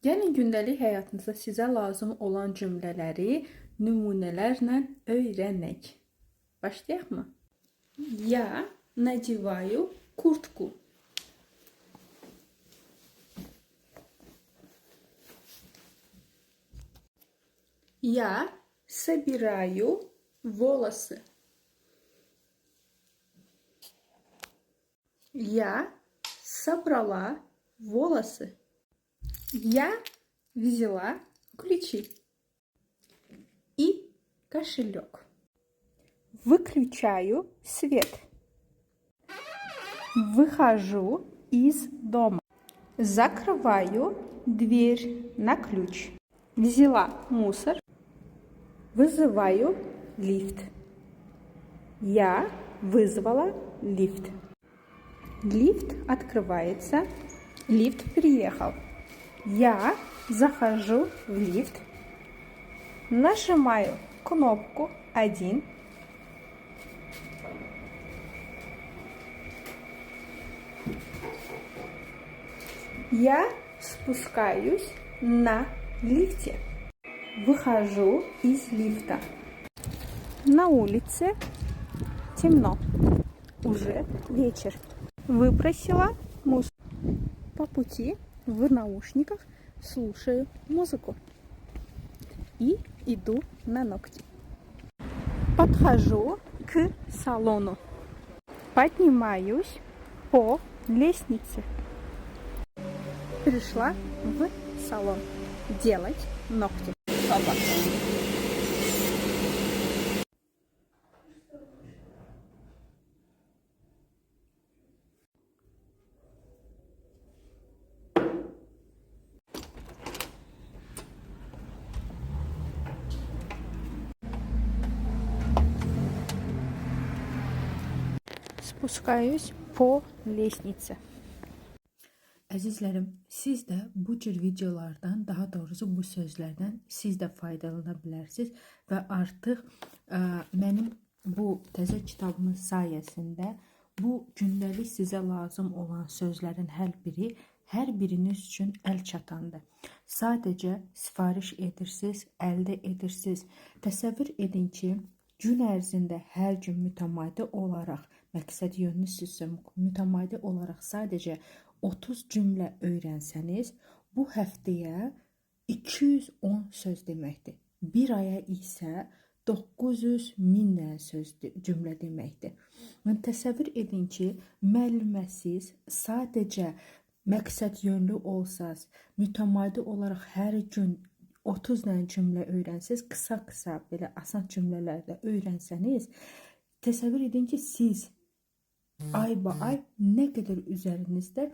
Gəlin gündəlik həyatınızda sizə lazım olan cümlələri nümunələrlə öyrənək. Başlayaq mı? Я надеваю куртку. Я собираю волосы. Я собрала волосы. Я взяла ключи и кошелек. Выключаю свет. Выхожу из дома. Закрываю дверь на ключ. Взяла мусор. Вызываю лифт. Я вызвала лифт. Лифт открывается. Лифт приехал. Я захожу в лифт. Нажимаю кнопку 1. Я спускаюсь на лифте. Выхожу из лифта. На улице темно. Уже вечер. Выбросила мусор. По пути в наушниках слушаю музыку. И иду на ногти. Подхожу к салону. Поднимаюсь по лестнице. Пришла в салон делать ногти. Опа. Спускаюсь по лестнице. Əzizlərim, siz də bu cür videolardan, daha doğrusu bu sözlərdən siz də faydalana bilərsiniz və artıq mənim bu təzə kitabımın sayəsində bu gündəlik sizə lazım olan sözlərin hər biriniz üçün əl çatandır. Sadəcə sifariş edirsiniz, əldə edirsiniz. Təsəvvür edin ki, gün ərzində hər gün mütəmadi olaraq, məqsəd yönlüsünüzsə mütəmadi olaraq sadəcə 30 cümlə öyrənsəniz, bu həftəyə 210 söz deməkdir. Bir aya isə 900.000 söz cümlə deməkdir. Təsəvvür edin ki, müəlliməsiz sadəcə məqsəd yönlü olsaz, mütəmadi olaraq hər gün 30 dənə cümlə öyrənsəniz, qısa belə asan cümlələrdə öyrənsəniz, təsəvvür edin ki, siz ay nə qədər üzərinizdə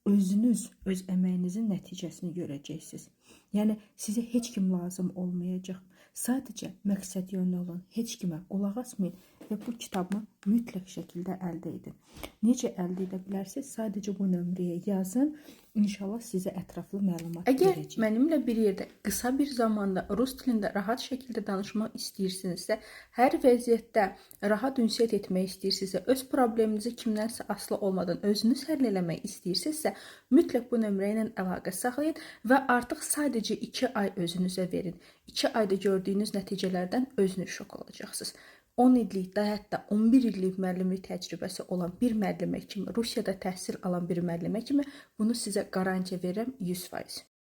özünüz öz əməyinizin nəticəsini görəcəksiniz. Yəni sizə heç kim lazım olmayacaq. Sadəcə məqsəd yönlü olun, heç kimə qulaq asmayın və bu kitabı mütləq şəkildə əldə edin. Necə əldə edə bilərsiniz? Sadəcə bu nömrəyə yazın. İnşallah sizə ətraflı məlumat verəcək. Əgər mənimlə bir yerdə qısa bir zamanda rus dilində rahat şəkildə danışmaq istəyirsinizsə, hər vəziyyətdə rahat ünsiyyət etmək istəyirsinizsə, öz probleminizi kimdənsə asılı olmadan özünüz həll eləmək istəyirsinizsə, mütləq bu nömrə ilə əlaqə saxlayın və artıq sadəcə 2 ay özünüzə verin. 2 ayda gördüyünüz nəticələrdən özünüz şok olacaqsınız. 10 illik, hətta 11 illik müəllimlik təcrübəsi olan bir müəllimə kimi, Rusiyada təhsil alan bir müəllimə kimi bunu sizə qarantiya verirəm 100%.